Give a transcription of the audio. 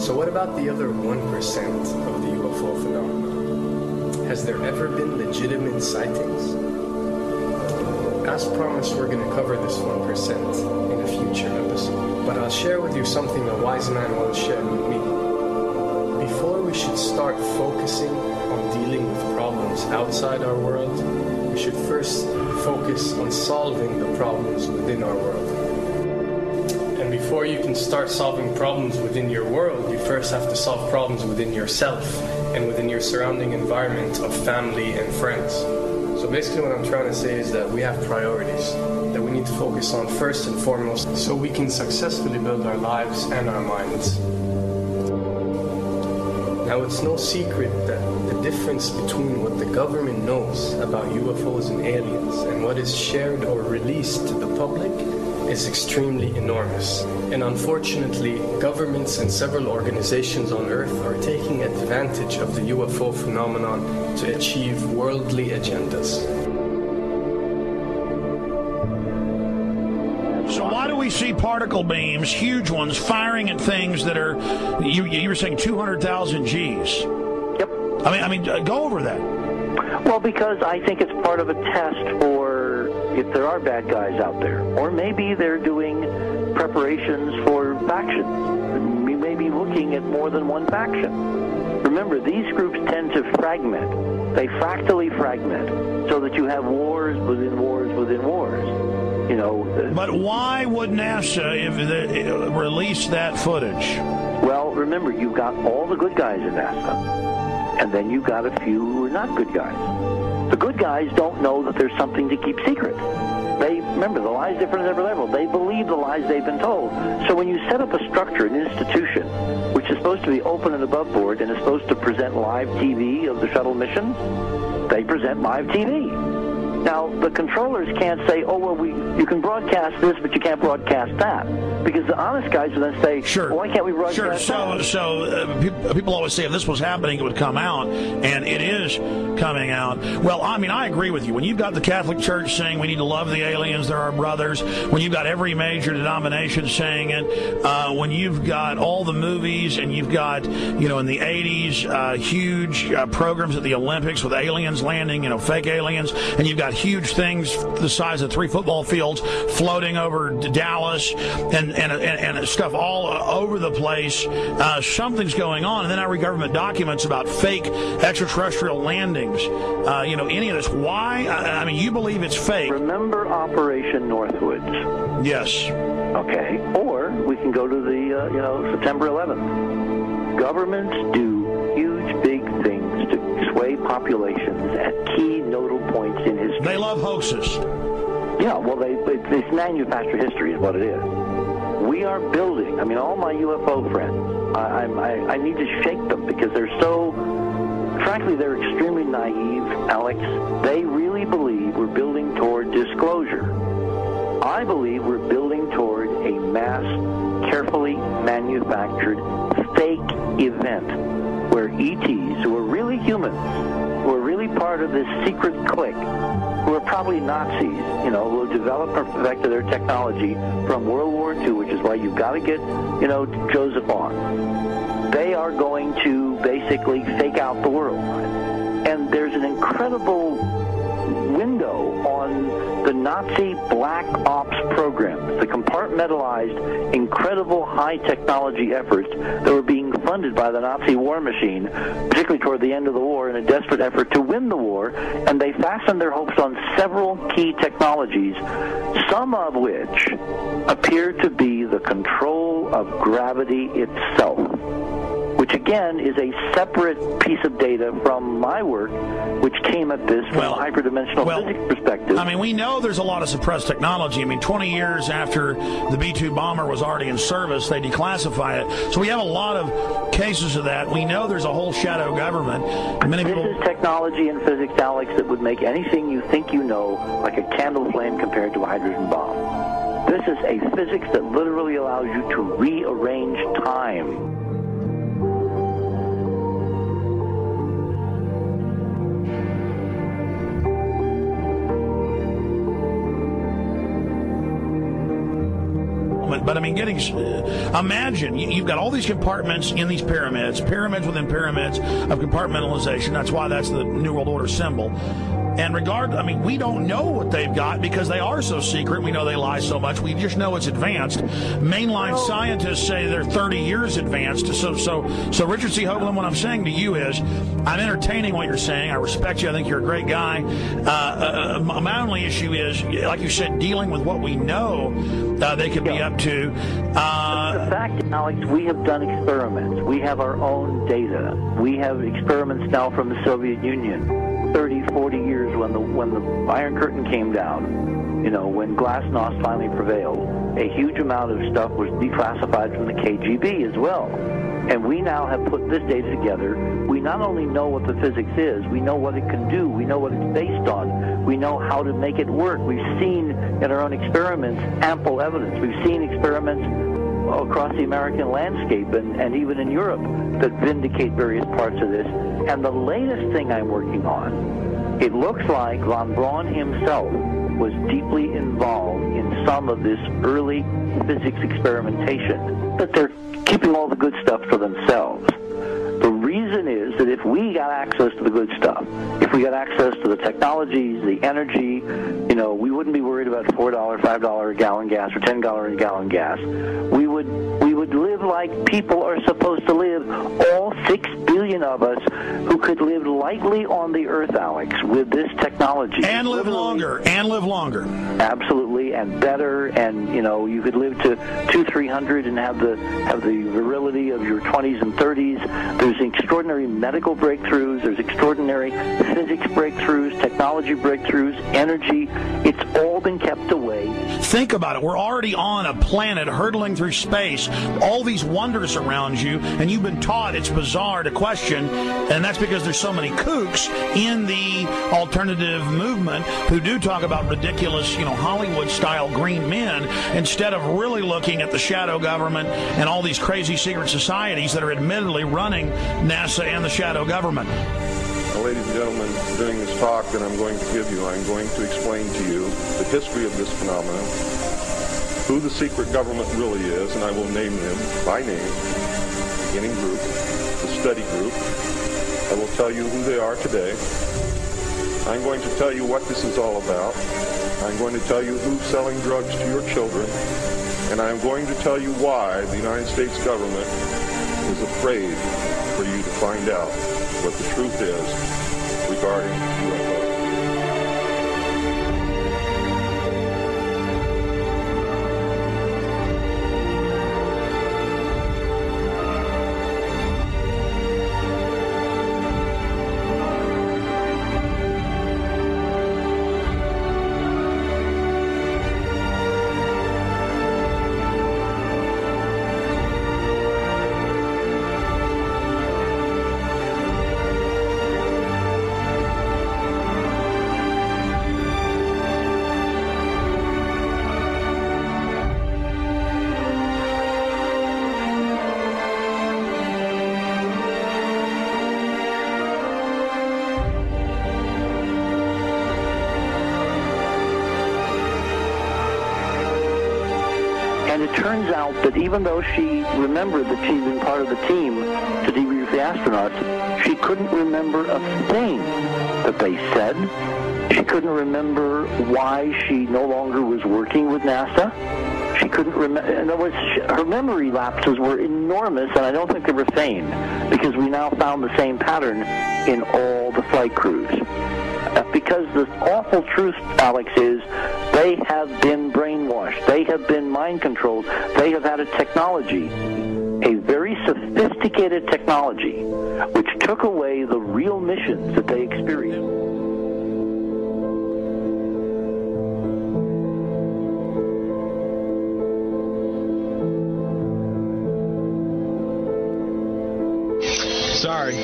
So what about the other 1% of the UFO phenomenon? Has there ever been legitimate sightings? As promised, we're going to cover this 1% in a future episode. But I'll share with you something a wise man once shared with me. Before we should start focusing on dealing with problems outside our world, we should first focus on solving the problems within our world. And before you can start solving problems within your world, you first have to solve problems within yourself and within your surrounding environment of family and friends. So basically what I'm trying to say is that we have priorities that we need to focus on first and foremost so we can successfully build our lives and our minds. Now, it's no secret that the difference between what the government knows about UFOs and aliens and what is shared or released to the public is extremely enormous. And unfortunately, governments and several organizations on Earth are taking advantage of the UFO phenomenon to achieve worldly agendas. So why do we see particle beams, huge ones, firing at things that are, you were saying 200,000 Gs? Yep. I mean, go over that. Well, because I think it's part of a test for if there are bad guys out there. Or maybe they're doing preparations for factions. We may be looking at more than one faction. Remember, these groups tend to fragment. They fractally fragment so that you have wars within wars within wars. You know. But why would NASA release that footage? Well, remember, you've got all the good guys in NASA, and then you've got a few who are not good guys. The good guys don't know that there's something to keep secret. Remember, the lie's different at every level. They believe the lies they've been told. So when you set up a structure, an institution, which is supposed to be open and above board and is supposed to present live TV of the shuttle missions, they present live TV. Now, the controllers can't say, oh, well, you can broadcast this, but you can't broadcast that. Because the honest guys will then say, sure. Well, why can't we broadcast that? So people always say if this was happening, it would come out, and it is coming out. Well, I mean, I agree with you. When you've got the Catholic Church saying we need to love the aliens, they're our brothers, when you've got every major denomination saying it, when you've got all the movies, and you've got, in the 80s, huge programs at the Olympics with aliens landing, fake aliens, and you've got huge things the size of 3 football fields floating over Dallas and stuff all over the place. Something's going on. And then I read government documents about fake extraterrestrial landings. Any of this. Why? I mean, you believe it's fake. Remember Operation Northwoods? Yes. Okay. Or we can go to the, September 11th. Governments do huge, big things to sway populations at key nodal points in history. They love hoaxes. Yeah, well, it's manufactured history is what it is. We are building, all my UFO friends, I need to shake them because they're so, frankly, they're extremely naive, Alex. They really believe we're building toward disclosure. I believe we're building toward a mass, carefully manufactured fake event where ETs, who are really humans, who are really part of this secret clique, who are probably Nazis, who have developed or perfected their technology from World War II, which is why you've got to get, Joseph on. They are going to basically fake out the world. And there's an incredible window on the Nazi black ops programs, the compartmentalized, incredible high technology efforts that were being funded by the Nazi war machine, particularly toward the end of the war in a desperate effort to win the war, and they fastened their hopes on several key technologies, some of which appear to be the control of gravity itself, which again is a separate piece of data from my work, which came at this from a hyperdimensional physics perspective. We know there's a lot of suppressed technology. 20 years after the B-2 bomber was already in service, they declassify it. So we have a lot of cases of that. We know there's a whole shadow government. This is technology in physics, Alex, that would make anything you think you know like a candle flame compared to a hydrogen bomb. This is a physics that literally allows you to rearrange time. But I mean, imagine you've got all these compartments in these pyramids within pyramids of compartmentalization. That's why that's the New World Order symbol. And we don't know what they've got because they are so secret. We know they lie so much. We just know it's advanced. Mainline scientists say they're 30 years advanced. So Richard C. Hoagland, what I'm saying to you is, I'm entertaining what you're saying. I respect you. I think you're a great guy. My only issue is, like you said, dealing with what we know they could be up to. The fact, Alex, we have done experiments. We have our own data. We have experiments now from the Soviet Union. 30, 40 years when the Iron Curtain came down, when Glasnost finally prevailed, a huge amount of stuff was declassified from the KGB as well. And we now have put this data together. We not only know what the physics is, we know what it can do, we know what it's based on, we know how to make it work. We've seen in our own experiments ample evidence. We've seen experiments across the American landscape and even in Europe that vindicate various parts of this. And the latest thing I'm working on, it looks like von Braun himself was deeply involved in some of this early physics experimentation, but they're keeping all the good stuff for themselves. The reason is that if we got access to the good stuff, if we got access to the technologies, the energy, we wouldn't be worried about $4, $5 a gallon gas or $10 a gallon gas. We would live like people are supposed to live, all 6 billion of us who could live lightly on the earth, Alex, with this technology. And live longer. Absolutely, and better, and you could live to 200-300 and have the virility of your 20s and 30s. There's extraordinary medical breakthroughs, there's extraordinary physics breakthroughs, technology breakthroughs, energy. It's all been kept away. Think about it. We're already on a planet hurtling through space, all these wonders around you, and you've been taught it's bizarre to question, and that's because there's so many kooks in the alternative movement who do talk about ridiculous, Hollywood-style green men, instead of really looking at the shadow government and all these crazy secret societies that are admittedly running NASA and the shadow government. Now, ladies and gentlemen, during this talk that I'm going to give you, I'm going to explain to you the history of this phenomenon, who the secret government really is, and I will name them by name, beginning group, the study group. I will tell you who they are today. I'm going to tell you what this is all about. I'm going to tell you who's selling drugs to your children, and I'm going to tell you why the United States government is afraid for you to find out what the truth is regarding UFOs. And it turns out that even though she remembered that she'd been part of the team to debrief the astronauts, she couldn't remember a thing that they said. She couldn't remember why she no longer was working with NASA. She couldn't remember. In other words, her memory lapses were enormous, and I don't think they were feigned, because we now found the same pattern in all the flight crews. Because the awful truth, Alex, is they have been brainwashed. They have been mind controlled. They have had a technology, a very sophisticated technology, which took away the real missions that they experienced. Sorry.